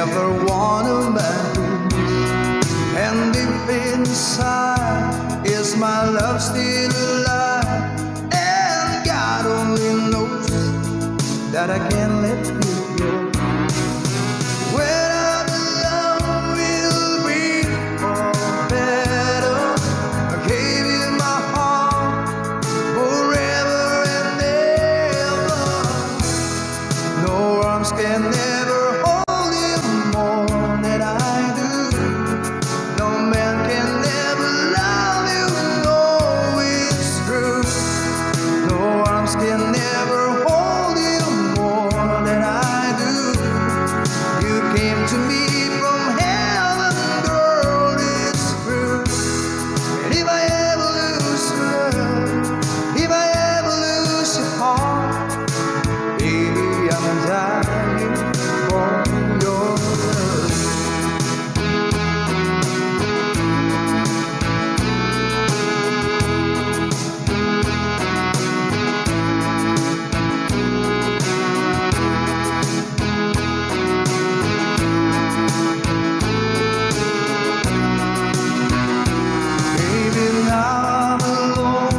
never want a man. And deep inside, is my love still alive? And God only knows that I can't let you go. When our love will be better, I gave you my heart forever and ever. No arms can never hold you more than I do. No man can never love you, no, it's true. No arms can never hold you more than I do. You came to me from heaven, girl, it's true. And if I ever lose love, if I ever lose your heart, baby, I'm dying for your love. Baby, now I'm alone,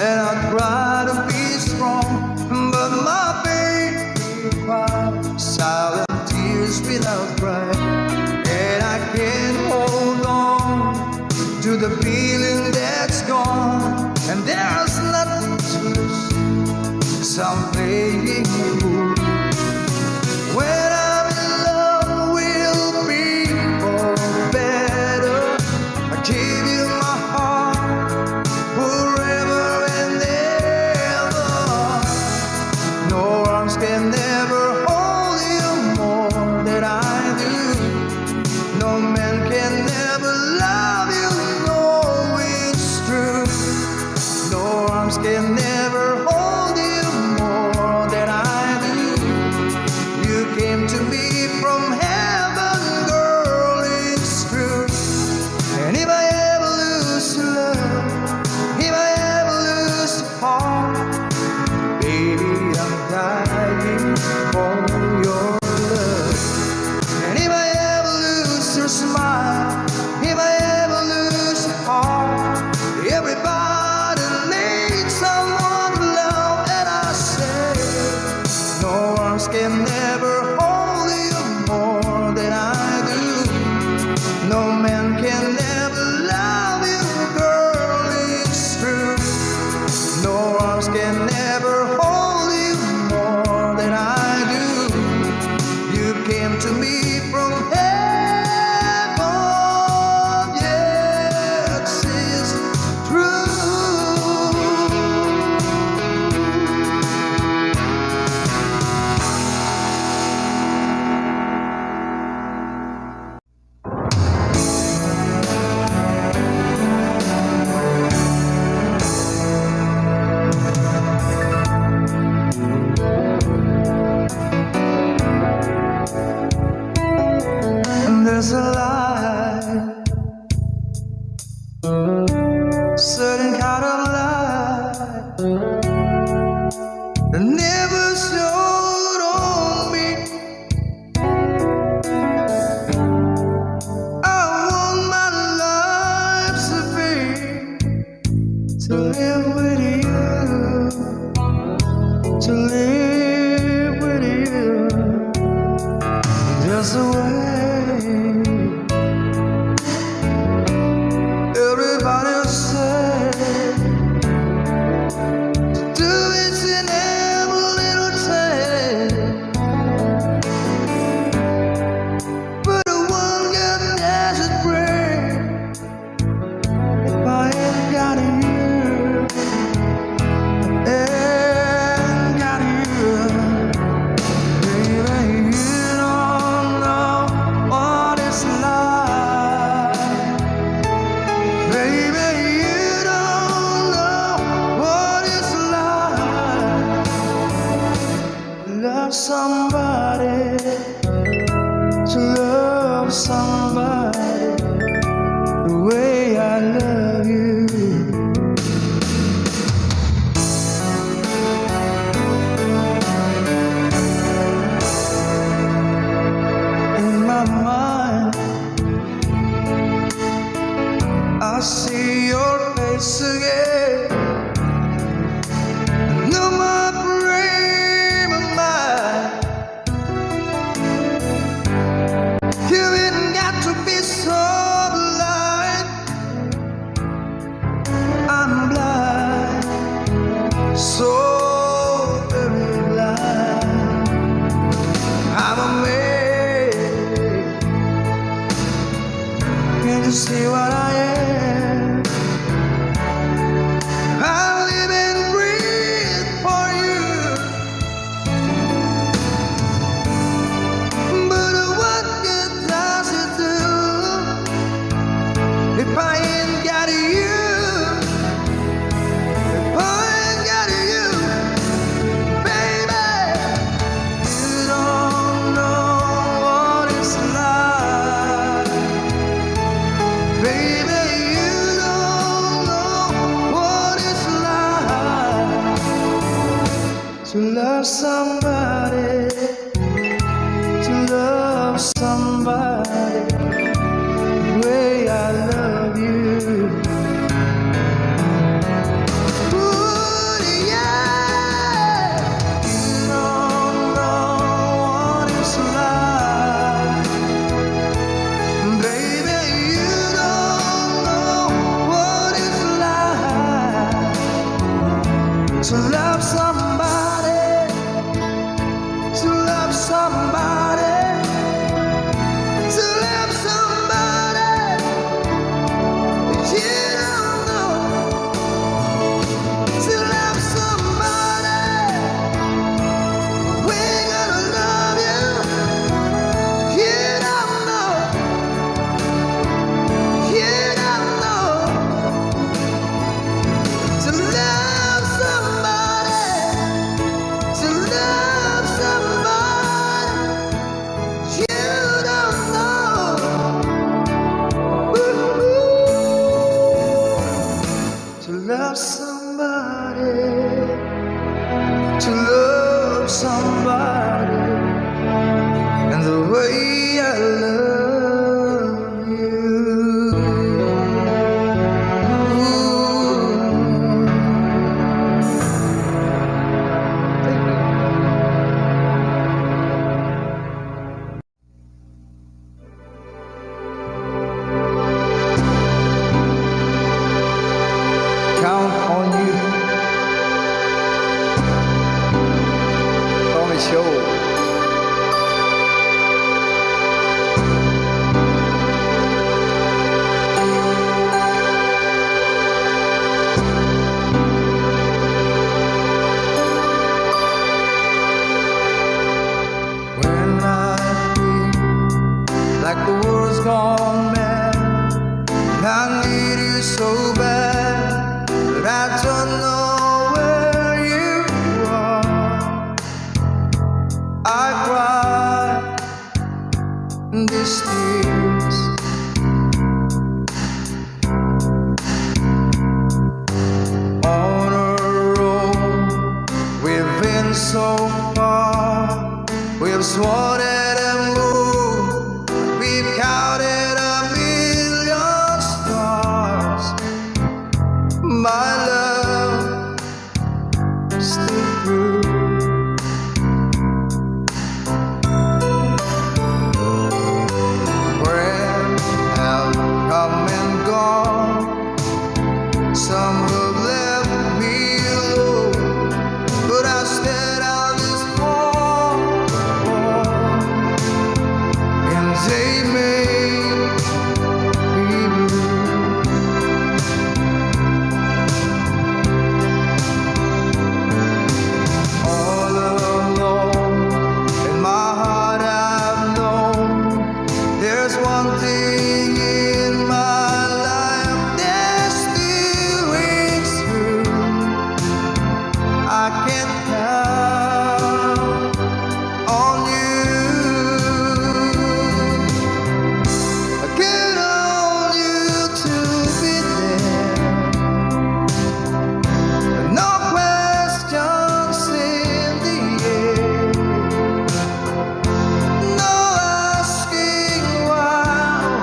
and I try to be strong, but my baby cries silent tears without crying, and I can't hold on to the feeling that's gone, and there's nothing to lose, 'cause I'm playing a fool. When I'm in love, we'll be for better. I give you my heart forever and ever. No arms can never hold you more than I do. No man can never love you, no, it's true. No arms can never hold you more than I do. You came to me from heaven, girl, it's true. And if I ever lose your love, if I ever lose your heart, baby, I'm dying for your love. And if I ever lose your smile, if I ever lose your heart, everybody needs someone to love, and I say, no arms can never hold you more than I do. No man can never love you, girl, it's true. No arms can never hold you more than I do. You came to me from heaven, yes, it's true. And there's a light, certain kind of light that never showed on me. I want my life to live with you, to live with you. Just the way everybody said to do it in every little thing, but the one got desert brain. If I ain't got you, ain't got you, baby, you don't know Can't you see what I am? I live and breathe for you. But what good does it do if I ain't got you? If I ain't got you, baby, you don't know what it's like. Baby, you don't know what it's like to love somebody, to love somebody the way I love you. Ooh, yeah, you don't know what it's like. Baby, you don't know what it's like to love somebody, to love somebody, to love somebody. You don't know to love somebody. We're gonna love you. You don't know. You don't know to love somebody, to love somebody. You don't know. Ooh, to love somebody, to love somebody, and the way I love you. Count on you. Tommy Show. When I feel like the world's gone mad, I need you so bad, but I don't know where you are. I cry these tears on a road. We've been so far, we've sworn it and moved, we've counted a million stars. My love still true. Friends have come and gone, some have left me alone, but I stayed out this far, and they made me blue. All alone in my heart I've known there's one thing in my life that still rings true. I can count on you. I count on you to be there. No questions in the air. No asking why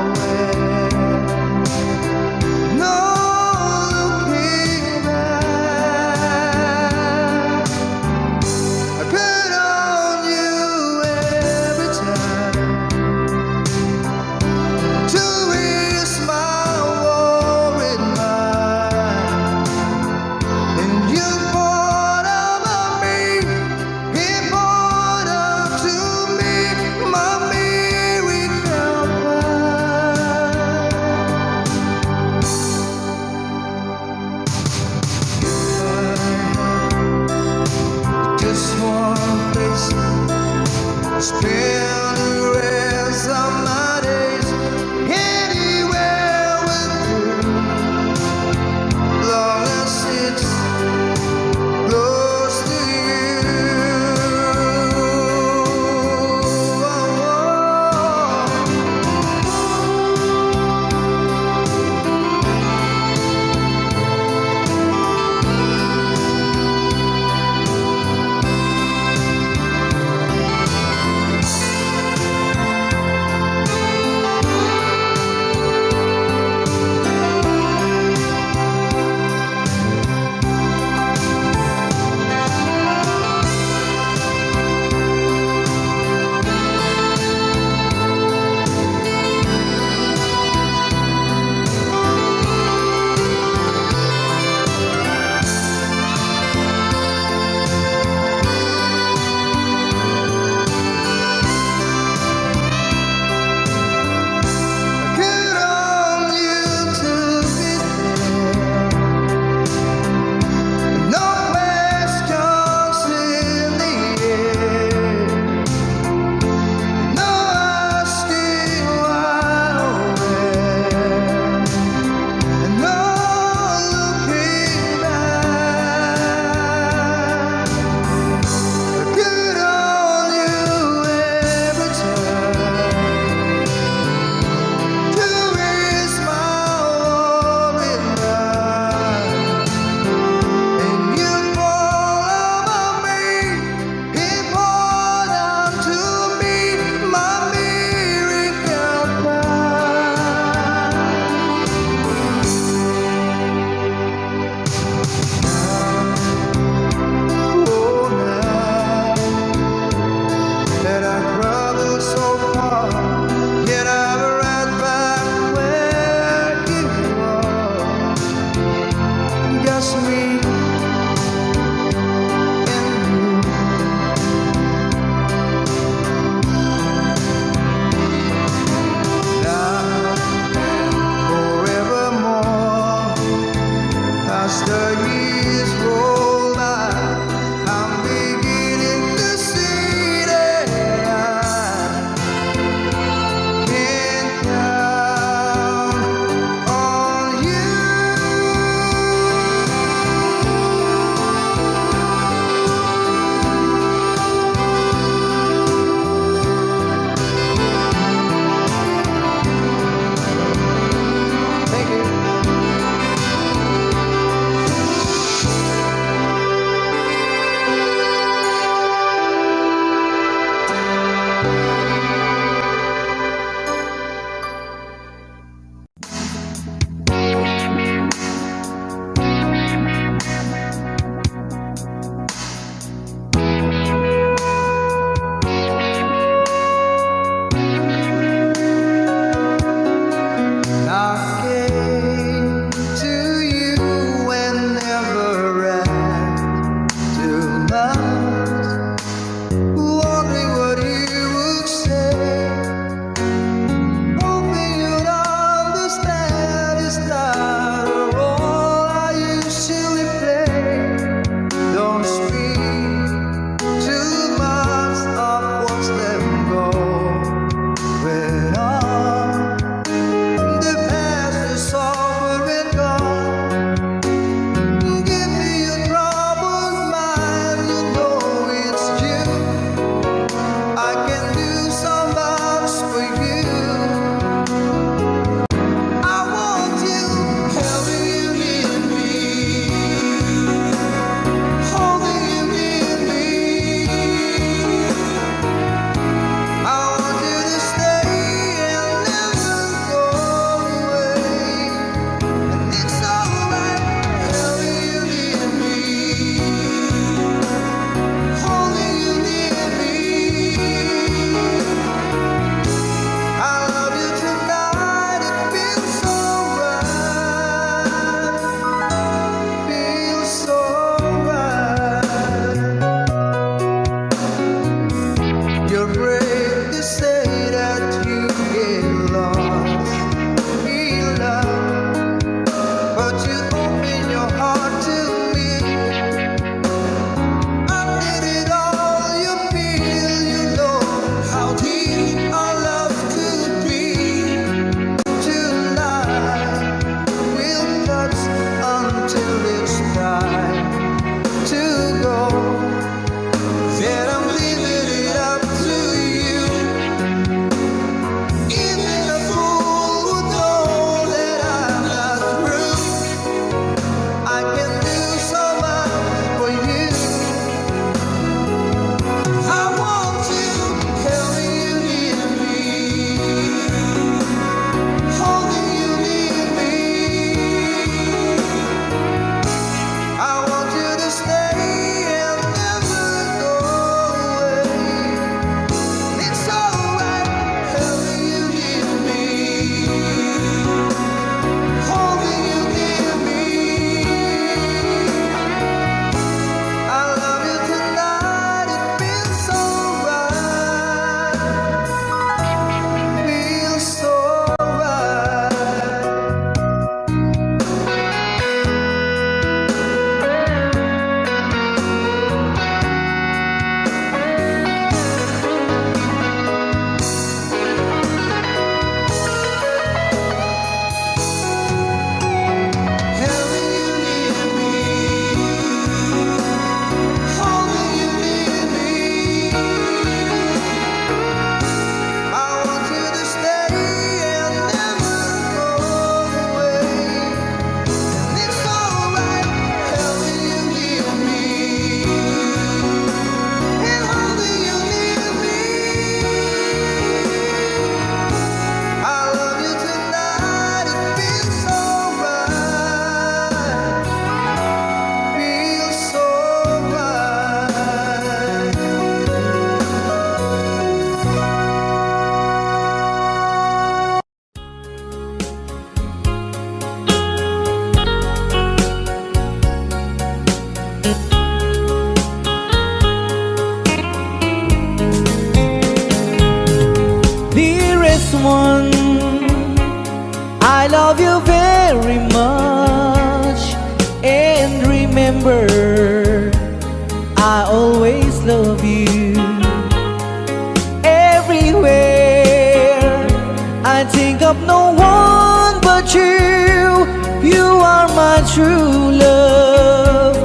I think of no one but you. You are my true love,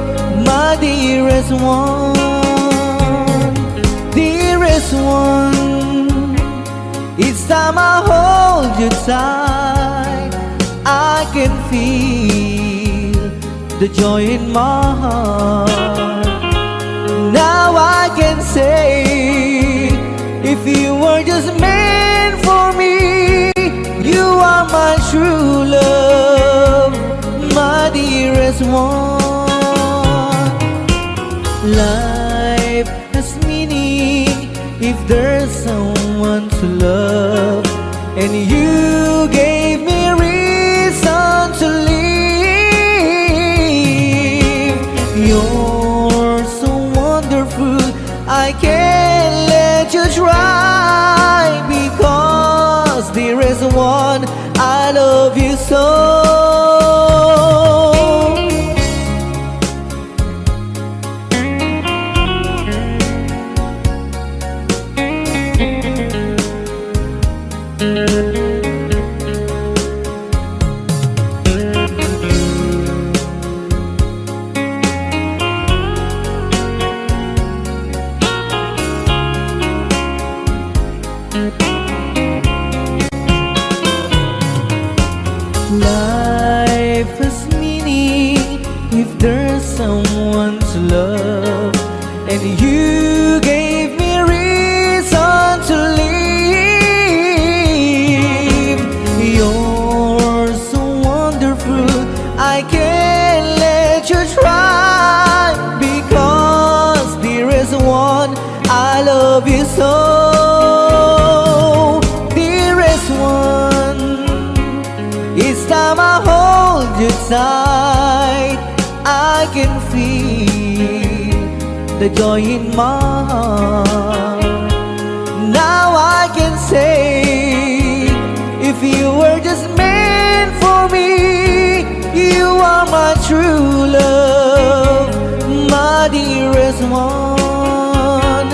my dearest one, dearest one. Each time I hold you tight, I can feel the joy in my heart. Now I can say, if you were just meant for me, you are my true love, my dearest one. Life has meaning if there's someone to love, and you gave me reason to live. You're so wonderful, I can't let you try, because there is one, I love you so. Life has meaning if there's someone to love, and you gave me reason to live. You're so wonderful, I can't let you try, because there is one, I love you so. Dearest one, each time I hold you tight, I can feel the joy in my heart. Now I can say, if you were just meant for me, you are my true love, my dearest one.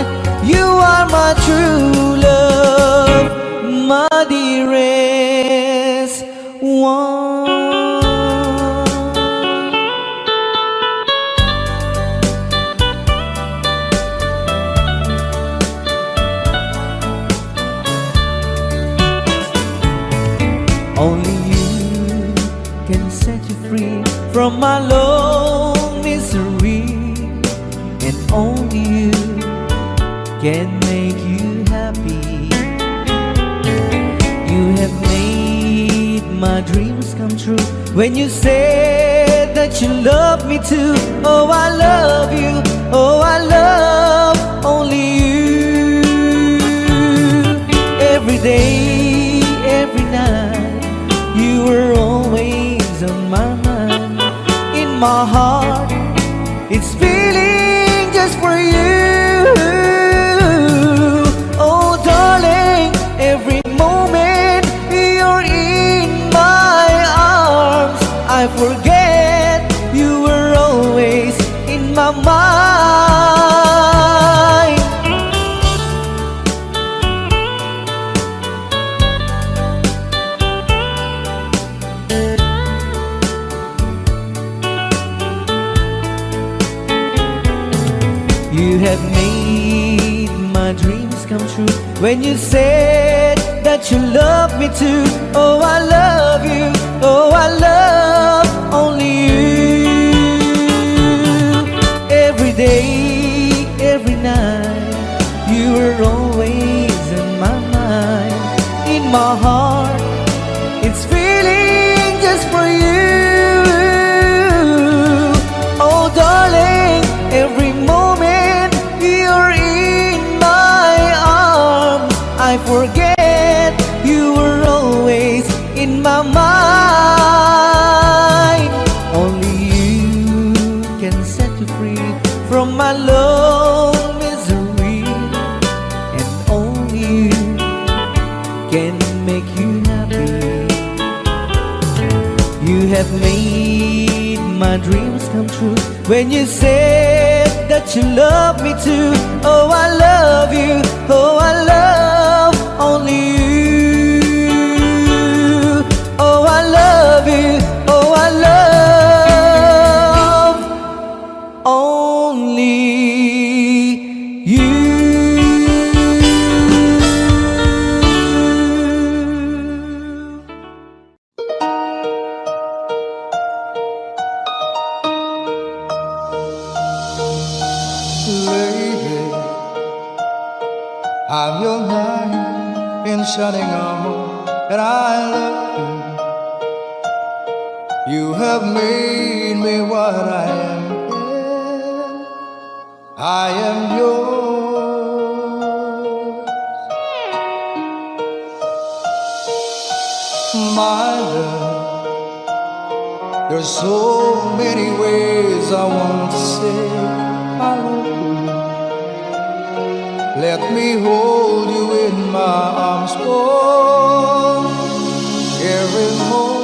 You are my true love, my dearest one. Only you can set you free from my long misery, and only you can make you happy. You have made my dreams come true when you said that you love me too. Oh, I love you, oh, I love only you. Every day, every night, you were always on my mind. In my heart, it's feeling just for you. Oh, darling, every moment you're in my arms, I forget you were always in my mind. You have made my dreams come true when you said that you love me too. Oh, I love you, oh, I love only you. Every day, every night, you were always in my mind. In my heart, it's feeling just for you. Oh, darling, every moment you're in my arms, I forget you were always in my mind. Only you can set you free from my long misery, and only you can make you happy. You have made my dreams come true when you said that you love me too. Oh, I love you, oh, I love only you. shining armor, and I love you. You have made me what I am. I am yours, my love. There's so many ways I want to say I love you. Let me hold you in my arms for every moment.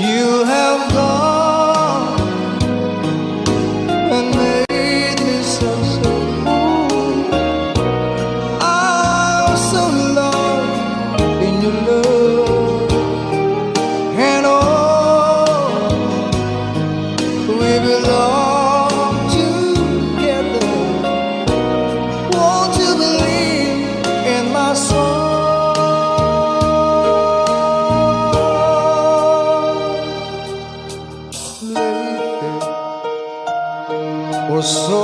You have gone and made me so cool. I'm so lost in your love, and oh, we belong together. Won't you believe in my song? Lady, for so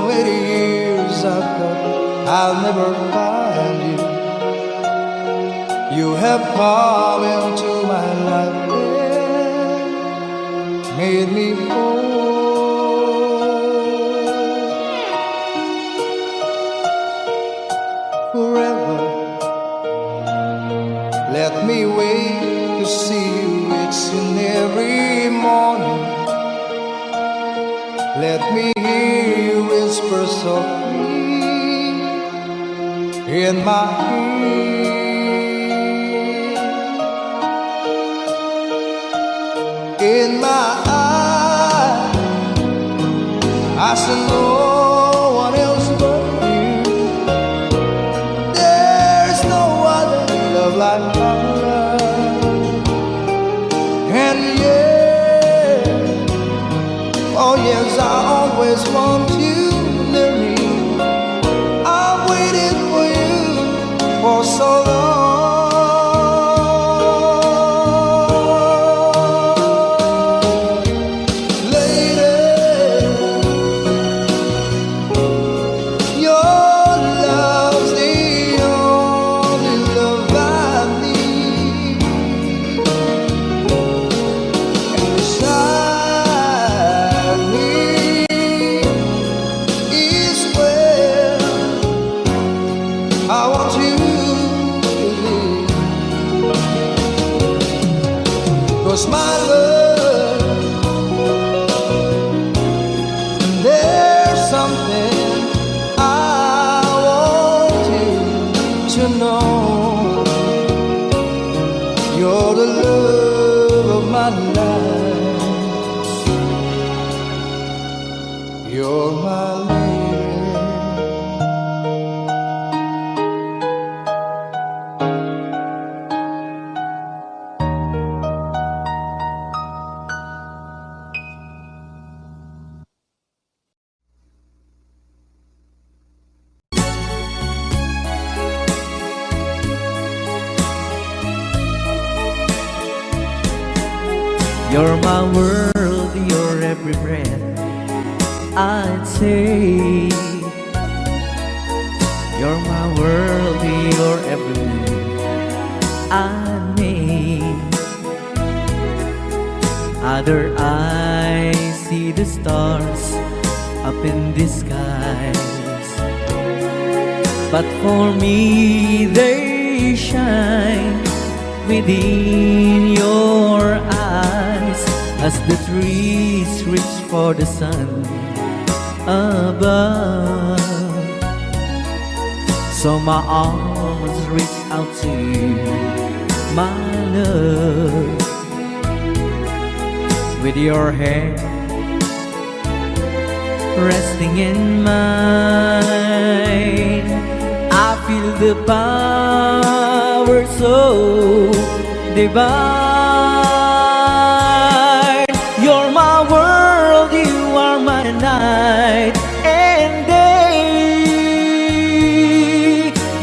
many years I thought I'll never find you. You have come into my life and made me whole. Forever, let me wait to see you each and every morning. Let me hear you whisper softly in my ear. In my eyes, I see no one else but you. There's no other love like my love. And yeah, oh yes, I always want you near me. I've waited for you for so long. I want you to live, 'cause my love, there's something I want you to know. You're the love of my life. You're my lady. You're my world, you're every breath I'd take. You're my world, you're every move I'd make. Other eyes see the stars up in the skies, but for me they shine within your eyes, as the trees reach for the sun above. So my arms reach out to you, my love. With your hand resting in mine, I feel the power so divine. You're my world, you are my night and day.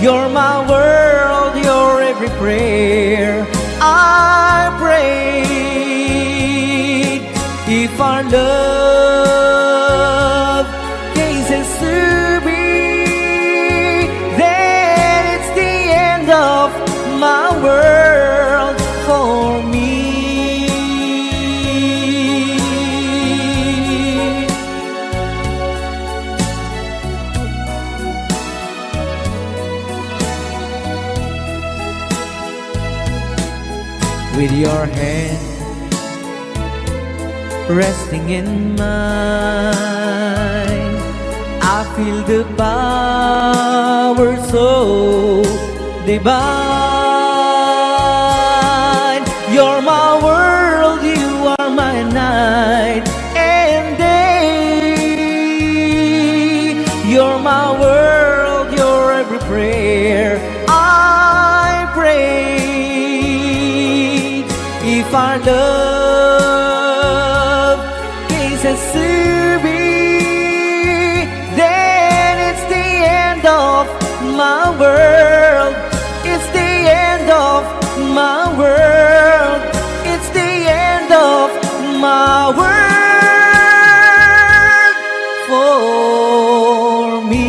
You're my world, you're every prayer I prayed. If our love cases to with your hand resting in mine. I feel the power so divine. You're my world, you are my night and day. You're my world, your every prayer I pray. If our love cases to be, then it's the end of my world. It's the end of my world. It's the end of my world for me.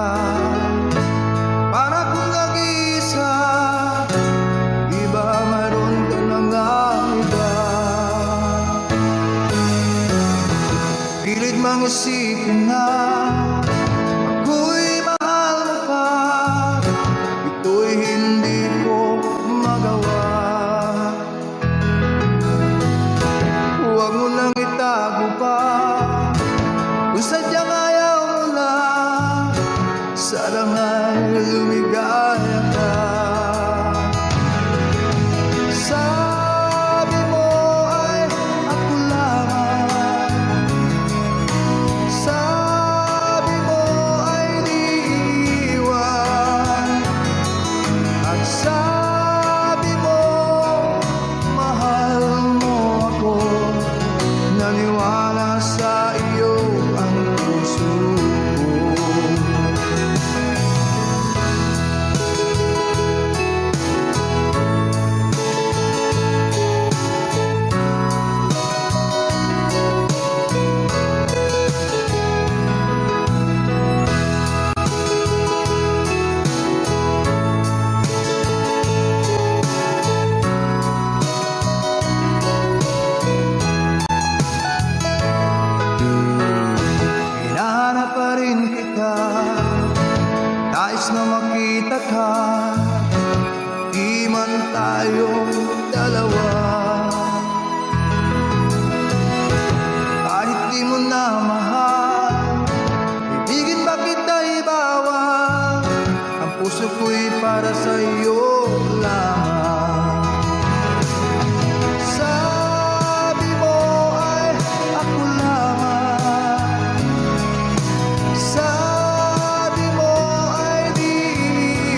ka. Para kung nag-iisa, di ba mayroon ka na iba? Pilit mang isipin na ako'y mahal mo pa, ito'y hindi ko magawa. Huwag mo nang itago pa kung sadyang ayaw mo na, sana nga'y lumigaya ka. Sabi mo ay ako lamang, sabi mo ay di iiwan, at sabi mo mahal mo ako. Naniwala sa iyo ang puso ko. Hinahanap pa rin kita, nais na makita ka, di man tayong dalawa. Kahit di mo na mahal, ibigin ba kita ibawal, ang puso ko'y para sa iyo lamang. Sabi mo ay ako lamang, sabi mo ay di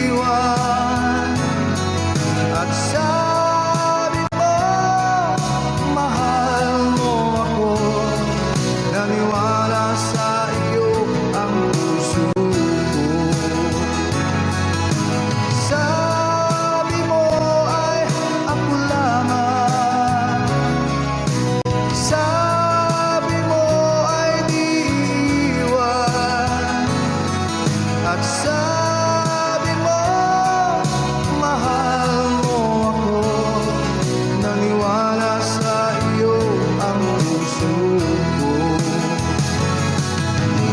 iiwan, at sabi mo mahal mo ako. Naniwala sa iyo ang puso ko. Sabi mo ay ako lamang, sabi mo ay di iiwan, at sabi mo mahal mo ako. Naniwala sa iyo ang puso ko.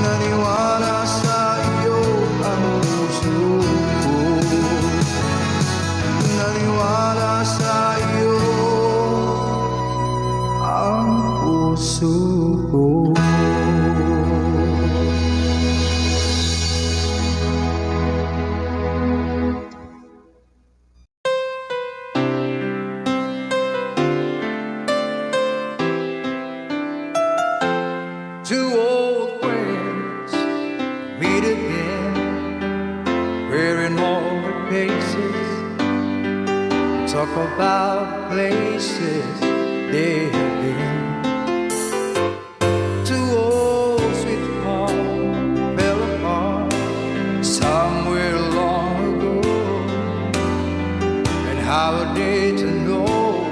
Naniwala sa iyo ang puso ko. Naniwala sa iyo ang puso ko. Two old friends meet again, wearing older faces, talk about places they have been. Two old sweethearts fell apart somewhere long ago, and how are they to know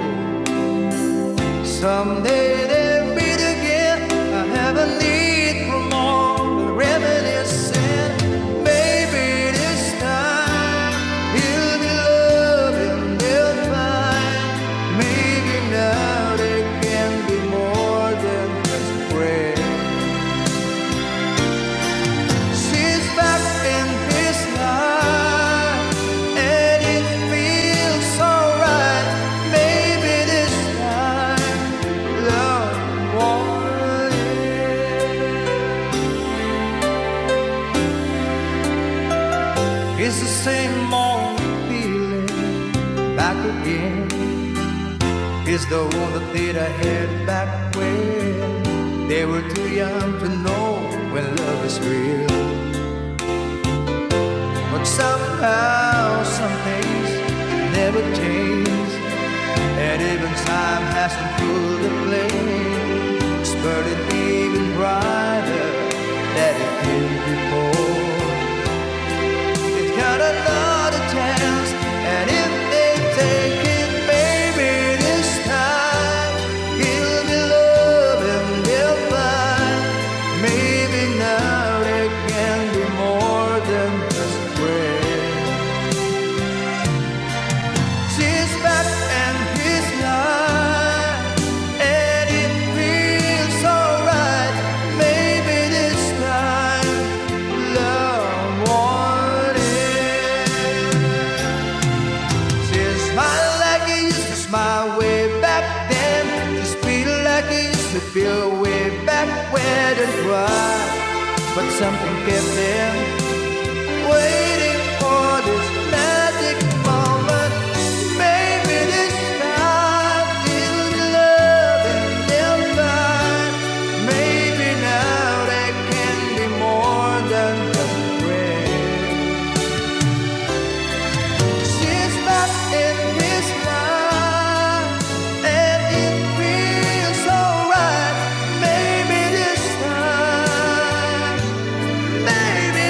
someday they'll meet again? I have a need for more than reminiscing. Maybe this time he'll be loving, they'll find. Maybe now they can be more than just a friend. She's back in his life, and it feels so right. Maybe this time love won't end. It's the same old feeling back again. It's the one that I had back when they were too young to know when love is real. But somehow some things never change, and even time hasn't pulled the flame. It's burning even brighter than it did before. It's got another chance, and if they take it, maybe this time he'll be loving, they'll find. Maybe now they can be more than right, but something kept them waiting for this magic moment. Maybe this time it'll be love and they'll find. Maybe now they can be more than just a friend. She's not in his life, and it feels alright. Maybe this time, maybe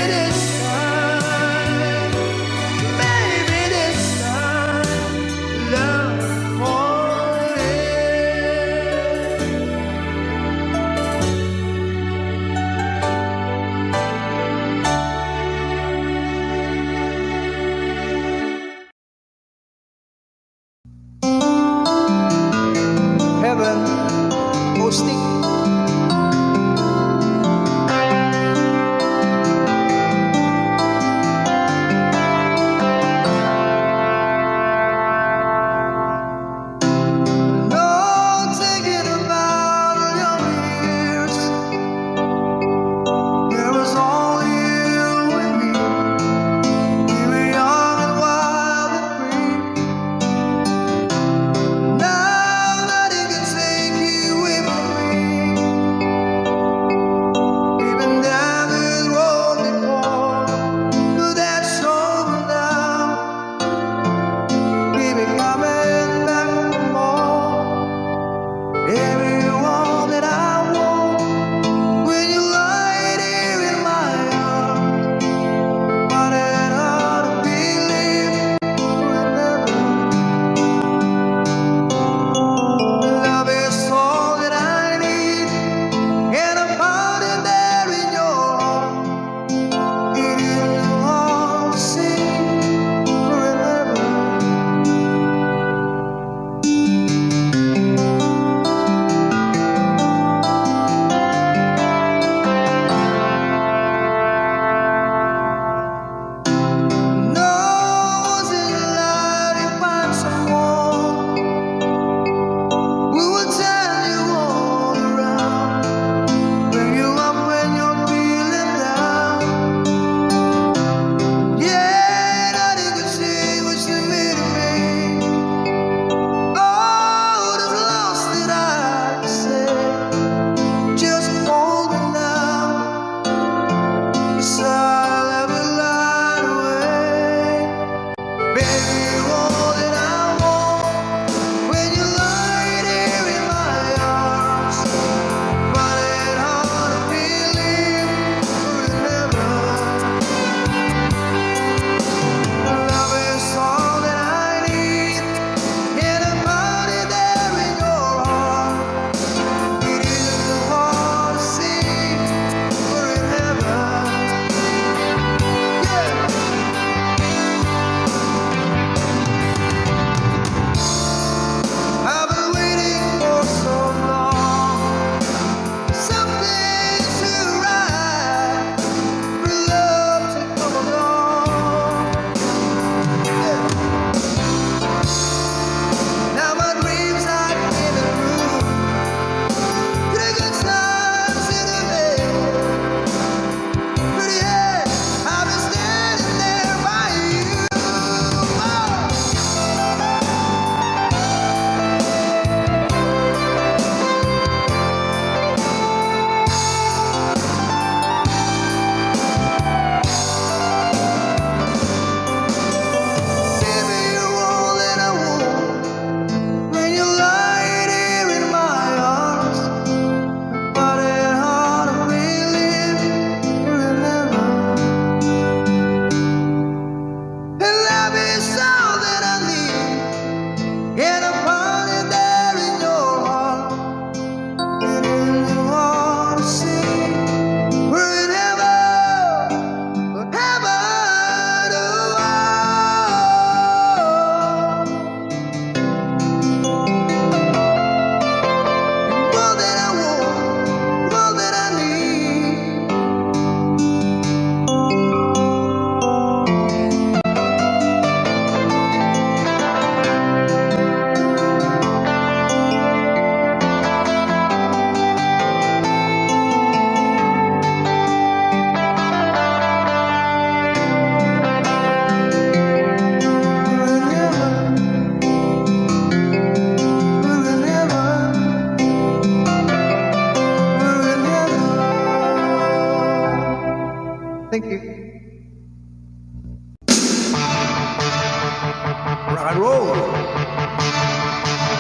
rock and roll.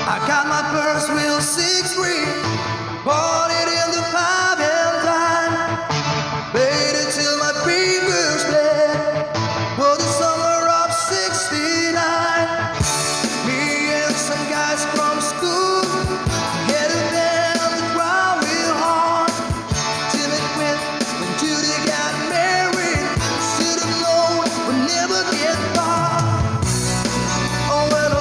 I got my first real 6-string, bought it in the 5 and dime, played it till my fingers bled. Was the summer of '69. Me and some guys from school headed down the drive real hard till it went when Judy got married. Should have known we'd never get far. Oh, well,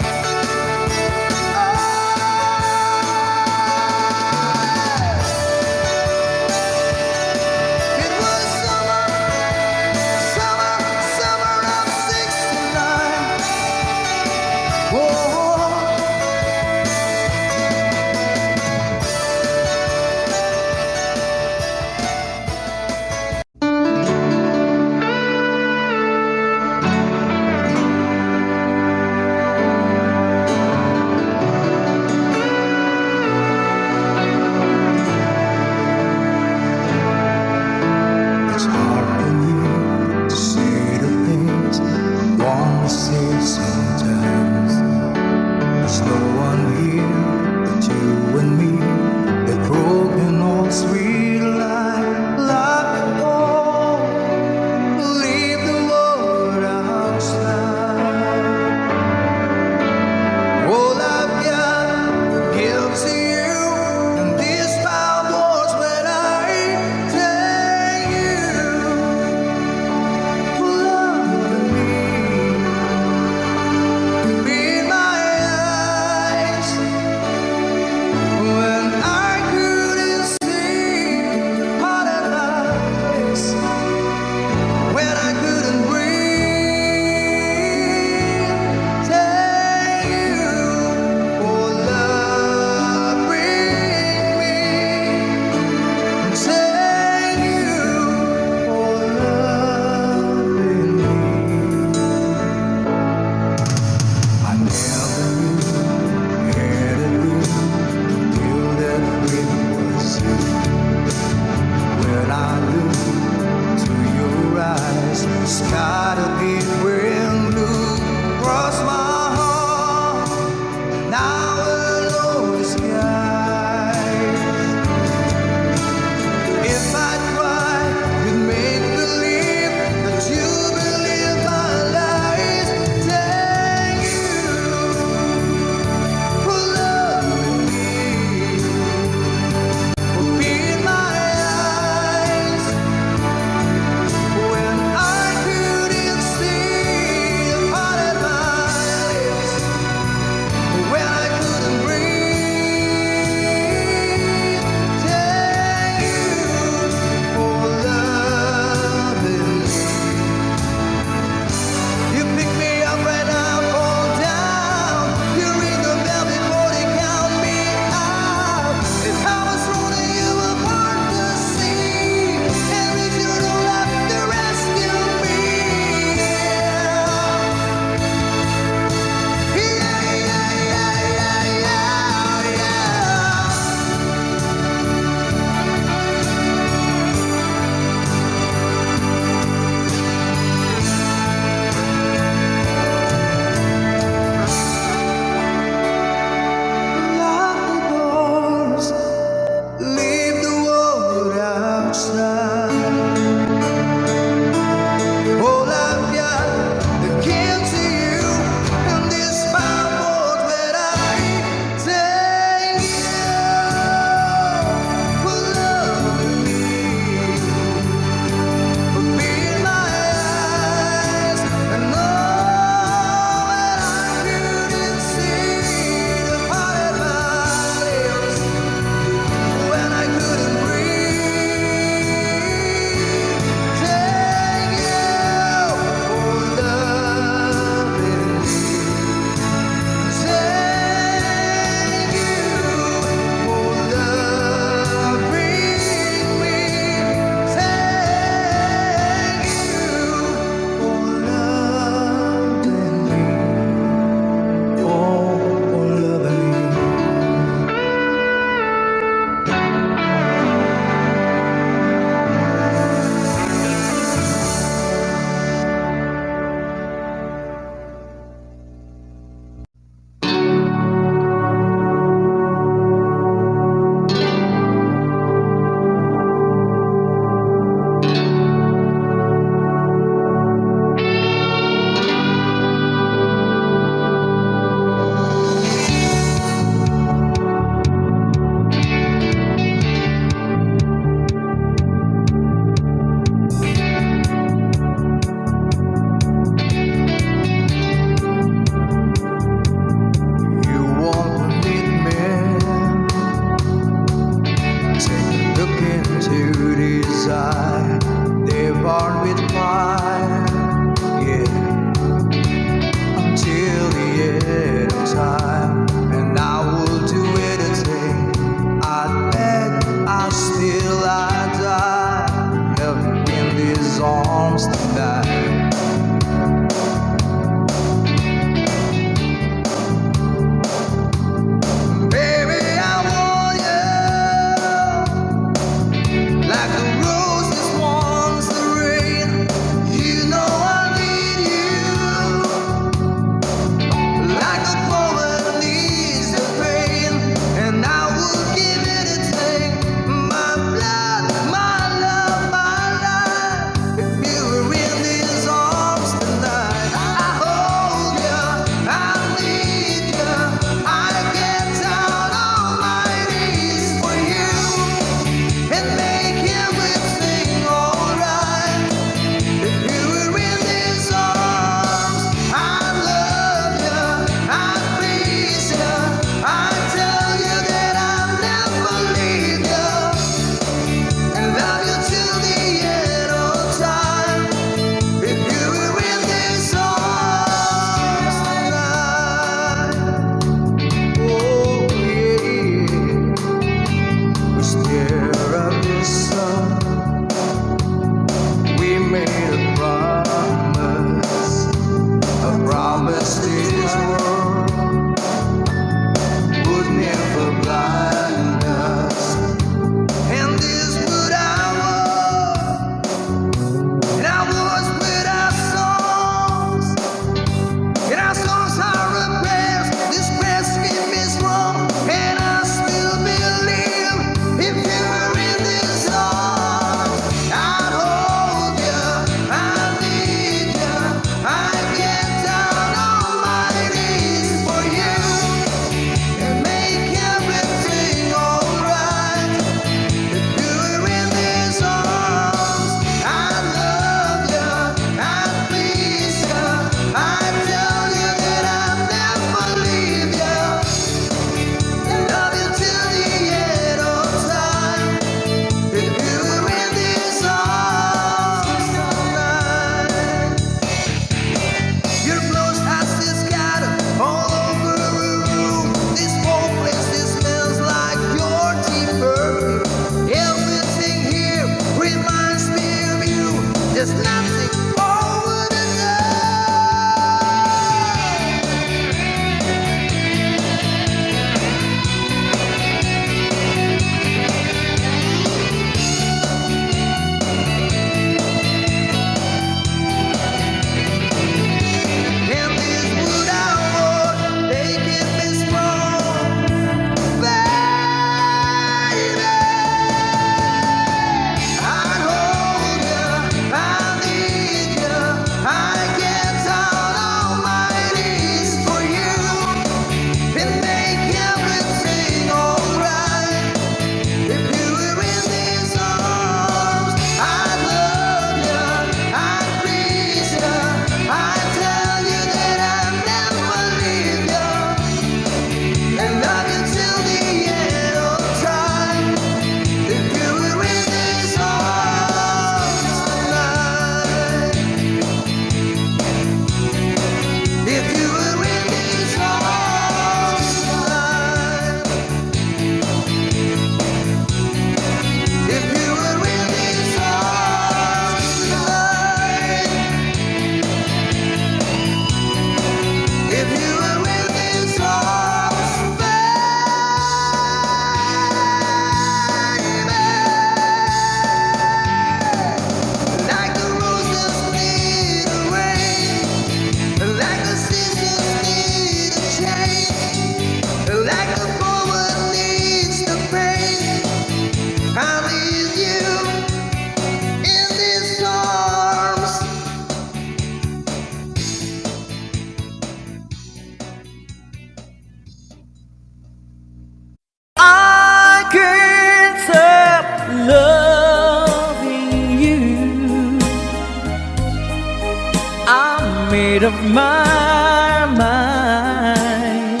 of my mind.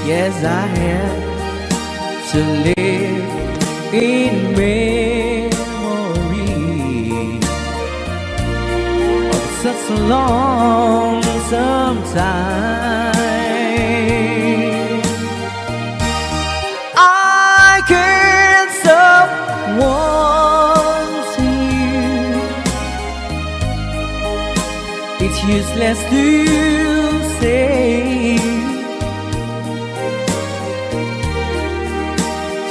Yes, I have to live in memory of such a lonesome time. I can't stop wanting you. It's useless to say,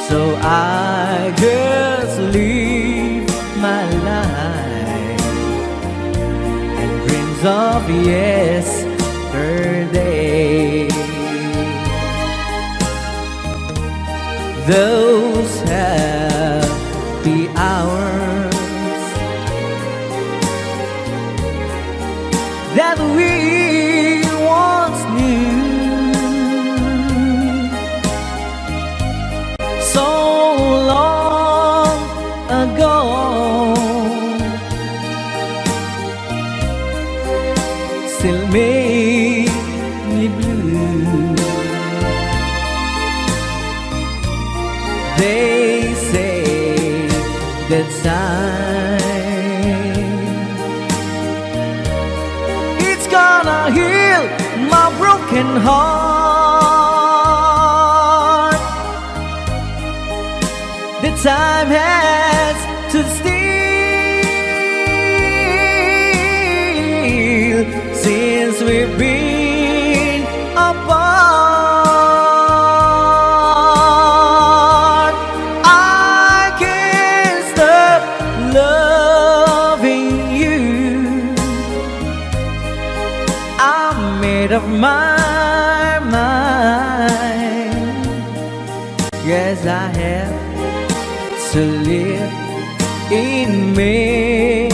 so I just live my life and dreams of yesterday. Those happy hours that we once knew, so long ago, still make me blue. They say that time, it's gonna heal my broken heart. The time has to steal since we've been apart. I can't stop loving you. I'm made of my mind. Yes, I have to live in memory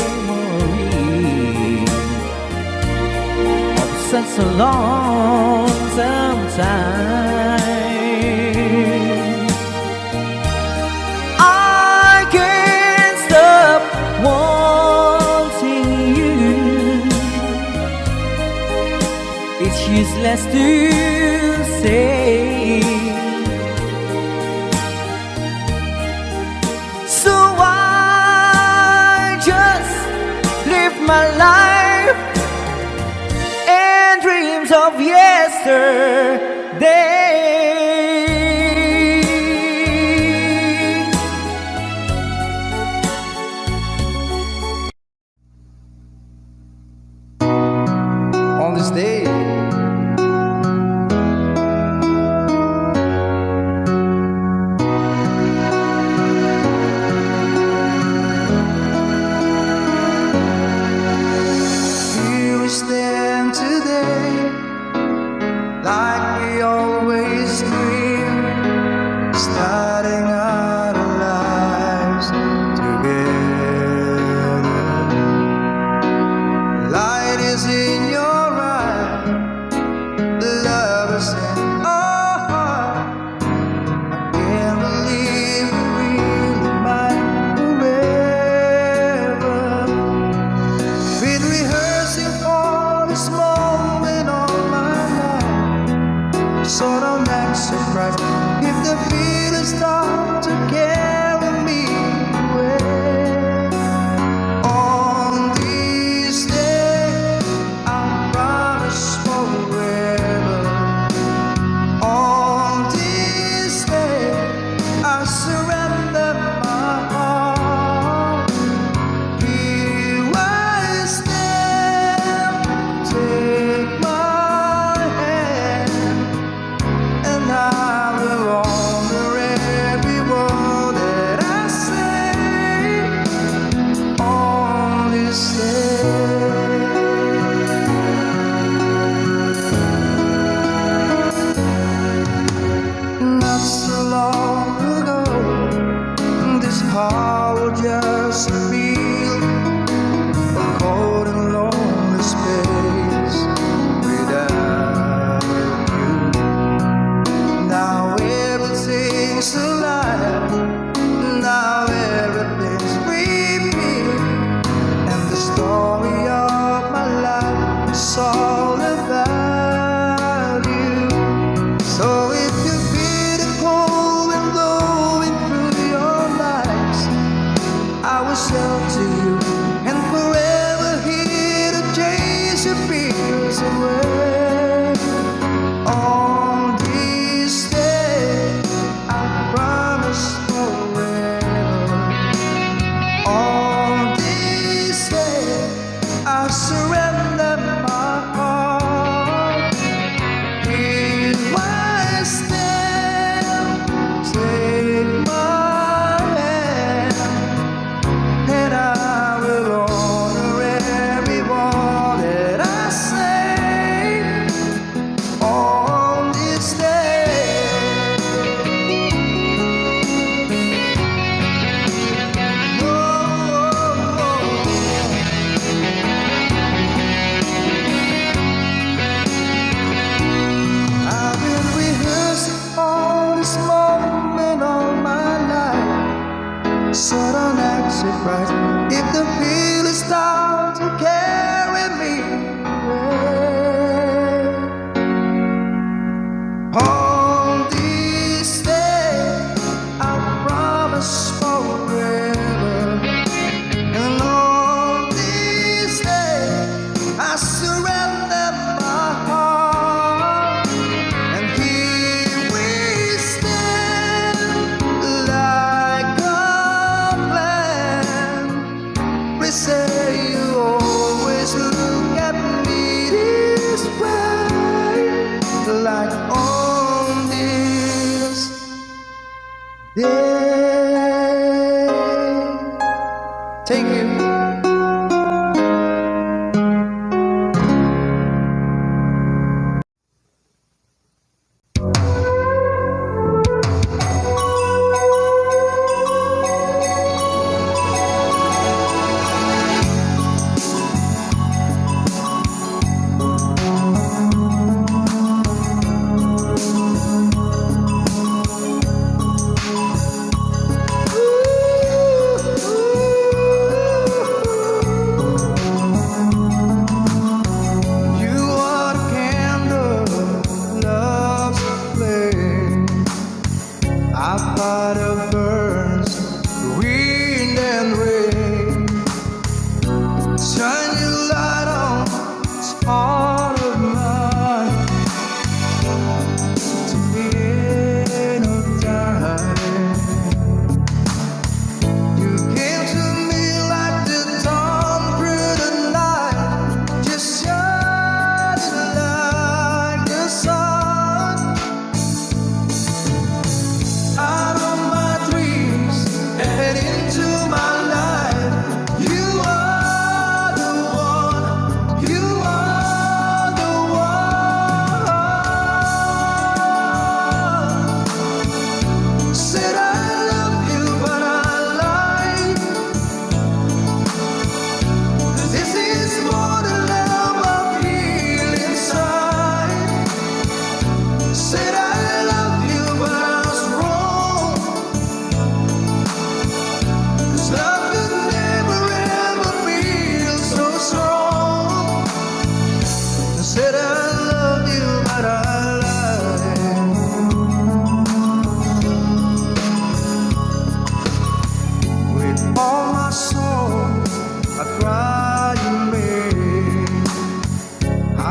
of such a lonesome time. I can't stop wanting you. It's useless to say, so I just live my life and dreams of yesterday. On this day, here we stand today, like we always dreamed, starting our lives together. Light is in your eyes,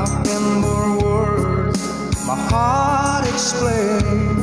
How can the words my heart explain